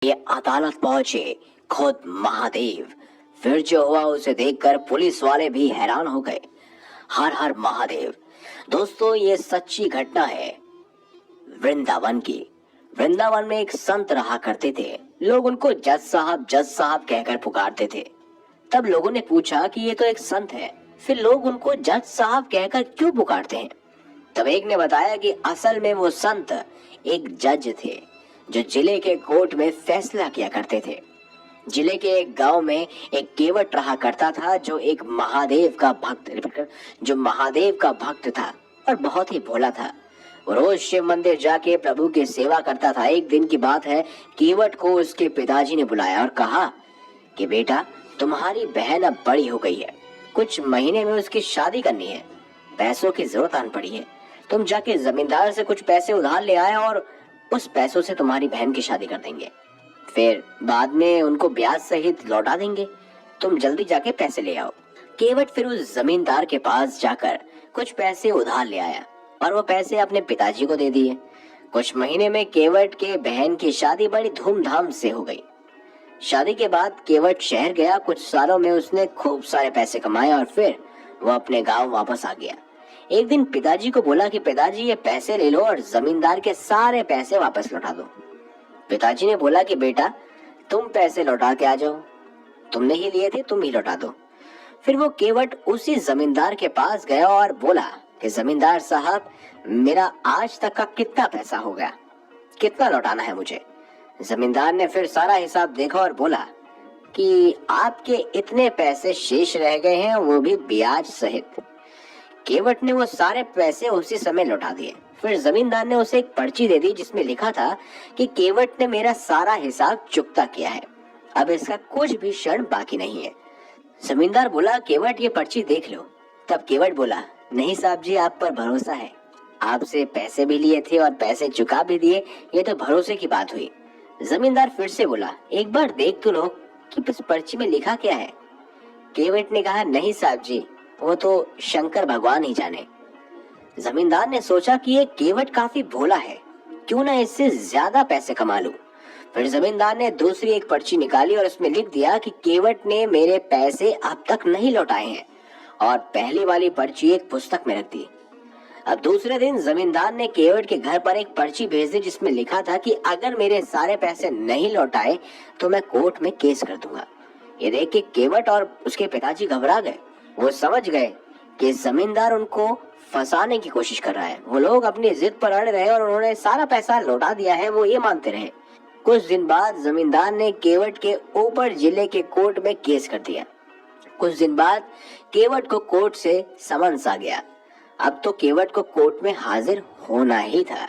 ये अदालत पहुंचे खुद महादेव। फिर जो हुआ उसे देखकर पुलिस वाले भी हैरान हो गए। हर हर महादेव। दोस्तों, ये सच्ची घटना है वृंदावन की। वृंदावन में एक संत रहा करते थे। लोग उनको जज साहब कहकर पुकारते थे। तब लोगों ने पूछा कि ये तो एक संत है, फिर लोग उनको जज साहब कहकर क्यों पुकारते हैं? तब एक ने बताया कि असल में वो संत एक जज थे जो जिले के कोर्ट में फैसला किया करते थे। जिले के एक गांव में एक केवट रहा करता था जो महादेव का भक्त था और बहुत ही भोला था। वो रोज शिव मंदिर जाके प्रभु की सेवा करता था। एक दिन की बात है, केवट को उसके पिताजी ने बुलाया और कहा कि बेटा, तुम्हारी बहन अब बड़ी हो गई है, कुछ महीने में उसकी शादी करनी है, पैसों की जरूरत आन पड़ी है, तुम जाके जमींदार से कुछ पैसे उधार ले आए और उस पैसों से तुम्हारी बहन की शादी कर देंगे, फिर बाद में उनको ब्याज सहित लौटा देंगे। तुम जल्दी जाके पैसे ले आओ। केवट फिर उस जमींदार के पास जाकर कुछ पैसे उधार ले आया और वो पैसे अपने पिताजी को दे दिए। कुछ महीने में केवट के बहन की शादी बड़ी धूमधाम से हो गई। शादी के बाद केवट शहर गया। कुछ सालों में उसने खूब सारे पैसे कमाए और फिर वो अपने गांव वापस आ गया। एक दिन पिताजी को बोला कि पिताजी, ये पैसे ले लो और जमींदार के सारे पैसे वापस लौटा दो। पिताजी ने बोला कि बेटा, तुम पैसे लौटा के आ जाओ, तुमने ही लिए थे, तुम ही लौटा दो। फिर वो केवट उसी जमींदार के पास गया और बोला कि जमींदार साहब, मेरा आज तक का कितना पैसा हो गया, कितना लौटाना है मुझे? जमींदार ने फिर सारा हिसाब देखा और बोला कि आपके इतने पैसे शेष रह गए हैं, वो भी ब्याज सहित। केवट ने वो सारे पैसे उसी समय लौटा दिए। फिर जमींदार ने उसे एक पर्ची दे दी जिसमें लिखा था कि केवट ने मेरा सारा हिसाब चुकता किया है, अब इसका कुछ भी क्षण बाकी नहीं है। जमींदार बोला, केवट, ये पर्ची देख लो। तब केवट बोला, नहीं साहब जी, आप पर भरोसा है, आपसे पैसे भी लिए थे और पैसे चुका भी दिए, ये तो भरोसे की बात हुई। जमींदार फिर से बोला, एक बार देख तो लो कि इस पर्ची में लिखा क्या है। केवट ने कहा, नहीं साहब जी, वो तो शंकर भगवान ही जाने। जमींदार ने सोचा कि ये केवट काफी भोला है, क्यों ना इससे ज्यादा पैसे कमा लूं। फिर जमींदार ने दूसरी एक पर्ची निकाली और उसमें लिख दिया कि केवट ने मेरे पैसे अब तक नहीं लौटाए हैं, और पहली वाली पर्ची एक पुस्तक में रख दी। अब दूसरे दिन जमींदार ने केवट के घर पर एक पर्ची भेज दी जिसमें लिखा था कि अगर मेरे सारे पैसे नहीं लौटाए तो मैं कोर्ट में केस कर दूंगा। ये देख के केवट और उसके पिताजी घबरा गए। वो समझ गए कि जमींदार उनको फंसाने की कोशिश कर रहा है। वो लोग अपनी जिद पर अड़ रहे और उन्होंने सारा पैसा लौटा दिया है, वो ये मानते रहे। कुछ दिन बाद जमींदार ने केवट के ऊपर जिले के कोर्ट में केस कर दिया। कुछ दिन बाद केवट को कोर्ट से समन्स आ गया। अब तो केवट को कोर्ट में हाजिर होना ही था।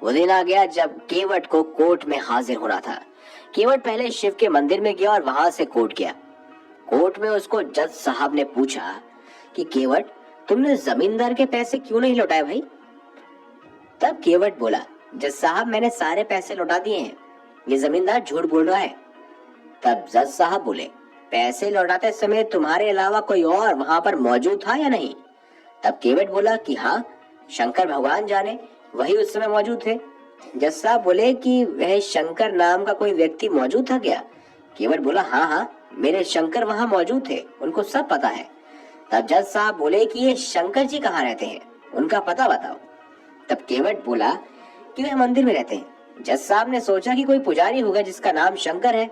वो दिन आ गया जब केवट को कोर्ट में हाजिर होना था। केवट पहले शिव के मंदिर में गया और वहां से कोर्ट गया। कोर्ट में उसको जज साहब ने पूछा कि केवट, तुमने जमींदार के पैसे क्यों नहीं लौटाए भाई? तब केवट बोला, जज साहब, मैंने सारे पैसे लौटा दिए हैं, ये जमींदार झूठ बोल रहा है। तब जज साहब बोले, पैसे लौटाते समय तुम्हारे अलावा कोई और वहां पर मौजूद था या नहीं? तब केवट बोला कि हाँ, शंकर भगवान जाने, वही उस समय मौजूद थे। जज साहब बोले कि वह शंकर नाम का कोई व्यक्ति मौजूद था क्या? केवट बोला, हाँ हाँ, मेरे शंकर वहां मौजूद थे, उनको सब पता है। तब जज साहब बोले कि ये शंकर जी कहाँ रहते हैं, उनका पता बताओ। तब केवट बोला कि वे मंदिर में रहते हैं। जज साहब ने सोचा कि कोई पुजारी होगा जिसका नाम शंकर है।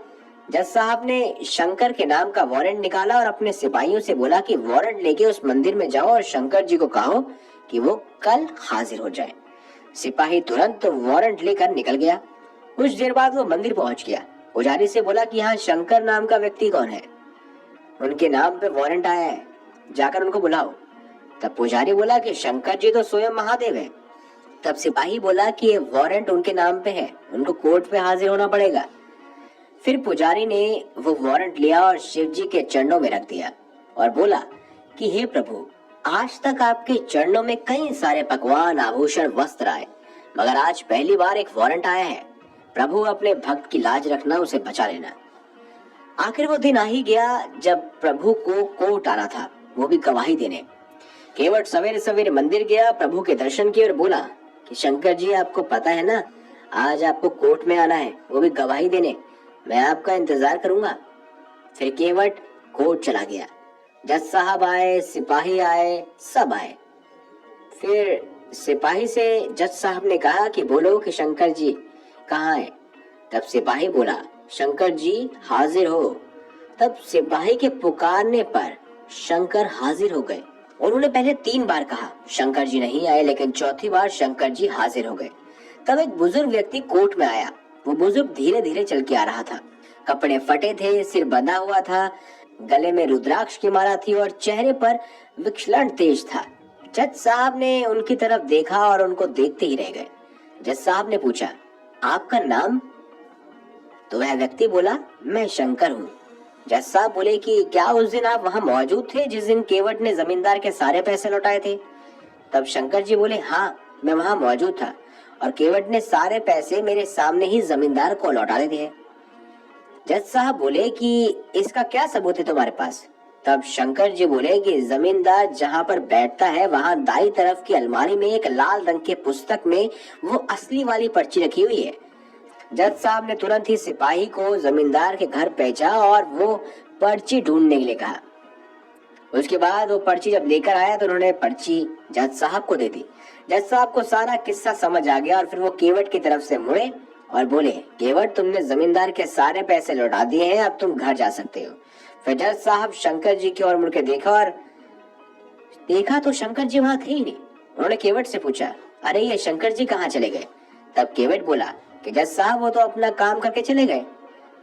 जज साहब ने शंकर के नाम का वारंट निकाला और अपने सिपाहियों से बोला कि वारंट लेके उस मंदिर में जाओ और शंकर जी को कहो कि वो कल हाजिर हो जाए। सिपाही तुरंत वारंट लेकर निकल गया। कुछ देर बाद वो मंदिर पहुंच गया। पुजारी से बोला कि यहाँ शंकर नाम का व्यक्ति कौन है, उनके नाम पे वारंट आया है, जाकर उनको बुलाओ। तब पुजारी बोला कि शंकर जी तो स्वयं महादेव है। तब सिपाही बोला कि ये वारंट उनके नाम पे है, उनको कोर्ट पे हाजिर होना पड़ेगा। फिर पुजारी ने वो वारंट लिया और शिव जी के चरणों में रख दिया और बोला कि हे प्रभु, आज तक आपके चरणों में कई सारे पकवान, आभूषण, वस्त्र आए, मगर आज पहली बार एक वारंट आया है। प्रभु, अपने भक्त की लाज रखना, उसे बचा लेना। आखिर वो दिन आ ही गया जब प्रभु को कोर्ट आना था, वो भी गवाही देने। केवट सवेरे सवेरे मंदिर गया, प्रभु के दर्शन किए और बोला कि शंकर जी, आपको पता है ना, आज आपको कोर्ट में आना है, वो भी गवाही देने। मैं आपका इंतजार करूंगा। फिर केवट कोर्ट चला गया। जज साहब आए, सिपाही आए, सब आए। फिर सिपाही से जज साहब ने कहा कि बोलो कि शंकर जी कहाँ है। तब सिपाही बोला, शंकर जी हाजिर हो। तब सिपाही के पुकारने पर शंकर हाजिर हो गए। उन्होंने पहले 3 बार कहा, शंकर जी नहीं आए, लेकिन चौथी बार शंकर जी हाजिर हो गए। तब एक बुजुर्ग व्यक्ति कोर्ट में आया। वो बुजुर्ग धीरे धीरे चल के आ रहा था। कपड़े फटे थे, सिर बंधा हुआ था, गले में रुद्राक्ष की माला थी और चेहरे पर विचलन तेज था। जज साहब ने उनकी तरफ देखा और उनको देखते ही रह गए। जज साहब ने पूछा, आपका नाम? तो वह व्यक्ति बोला, मैं शंकर हूँ। जज साहब बोले कि क्या उस दिन आप वहाँ मौजूद थे जिस दिन केवट ने जमींदार के सारे पैसे लौटाए थे? तब शंकर जी बोले, हाँ मैं वहाँ मौजूद था और केवट ने सारे पैसे मेरे सामने ही जमींदार को लौटा दिए। जज साहब बोले कि इसका क्या सबूत है तुम्हारे पास? तब शंकर जी बोले कि जमींदार जहाँ पर बैठता है वहाँ दाई तरफ की अलमारी में एक लाल रंग के पुस्तक में वो असली वाली पर्ची रखी हुई है। जज साहब ने तुरंत ही सिपाही को जमींदार के घर भेजा और वो पर्ची ढूंढने के लिए कहा। उसके बाद वो पर्ची जब लेकर आया तो उन्होंने पर्ची जज साहब को दे दी। जज साहब को सारा किस्सा समझ आ गया और फिर वो केवट की तरफ से मुड़े और बोले, केवट तुमने जमींदार के सारे पैसे लौटा दिए हैं, अब तुम घर जा सकते हो। फिर जज साहब शंकर जी की ओर मुड़ के देखा तो शंकर जी वहां थे ही नहीं। उन्होंने केवट से पूछा, अरे ये शंकर जी कहाँ चले गए? तब केवट बोला कि जज साहब वो तो अपना काम करके चले गए।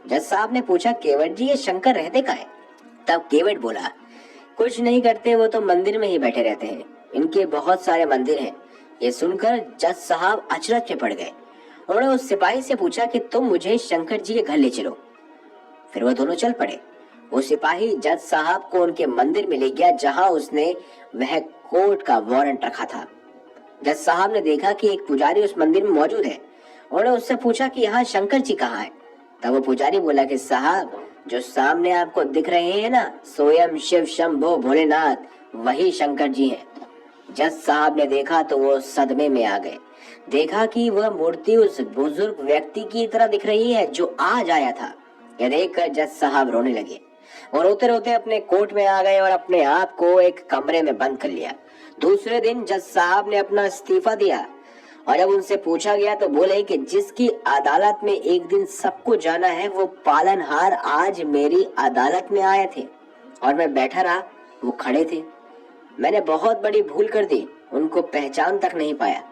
जज साहब ने पूछा, केवट जी ये शंकर रहते कहाँ हैं? तब केवट बोला, कुछ नहीं करते, वो तो मंदिर में ही बैठे रहते हैं, इनके बहुत सारे मंदिर हैं। ये सुनकर जज साहब अचरज में पड़ गए। उन्होंने उस सिपाही से पूछा कि तुम मुझे शंकर जी के घर ले चलो। फिर वो दोनों चल पड़े। वो सिपाही जज साहब को उनके मंदिर में ले गया जहां उसने वह कोर्ट का वारंट रखा था। जज साहब ने देखा कि एक पुजारी उस मंदिर में मौजूद है। उन्होंने उससे पूछा कि यहाँ शंकर जी कहाँ है? तब वो पुजारी बोला कि साहब जो सामने आपको दिख रहे हैं ना, स्वयं शिव शंभो भोलेनाथ, वही शंकर जी हैं। जज साहब ने देखा तो वो सदमे में आ गए। देखा कि वह मूर्ति उस बुजुर्ग व्यक्ति की तरह दिख रही है जो आज आया था। यह देखकर जज साहब रोने लगे और रोते रोते अपने कोर्ट में आ गए और अपने आप को एक कमरे में बंद कर लिया। दूसरे दिन जज साहब ने अपना इस्तीफा दिया और जब उनसे पूछा गया तो बोले कि जिसकी अदालत में एक दिन सबको जाना है वो पालनहार आज मेरी अदालत में आए थे और मैं बैठा रहा, वो खड़े थे। मैंने बहुत बड़ी भूल कर दी, उनको पहचान तक नहीं पाया।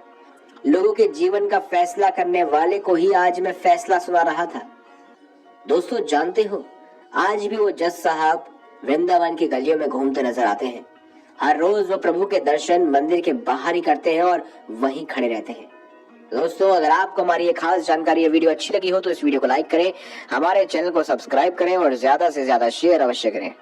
लोगों के जीवन का फैसला करने वाले को ही आज मैं फैसला सुना रहा था। दोस्तों जानते हो, आज भी वो जज साहब वृंदावन की गलियों में घूमते नजर आते हैं। हर रोज वो प्रभु के दर्शन मंदिर के बाहर ही करते हैं और वहीं खड़े रहते हैं। दोस्तों अगर आपको हमारी ये खास जानकारी, ये वीडियो अच्छी लगी हो तो इस वीडियो को लाइक करें, हमारे चैनल को सब्सक्राइब करें और ज्यादा से ज्यादा शेयर अवश्य करें।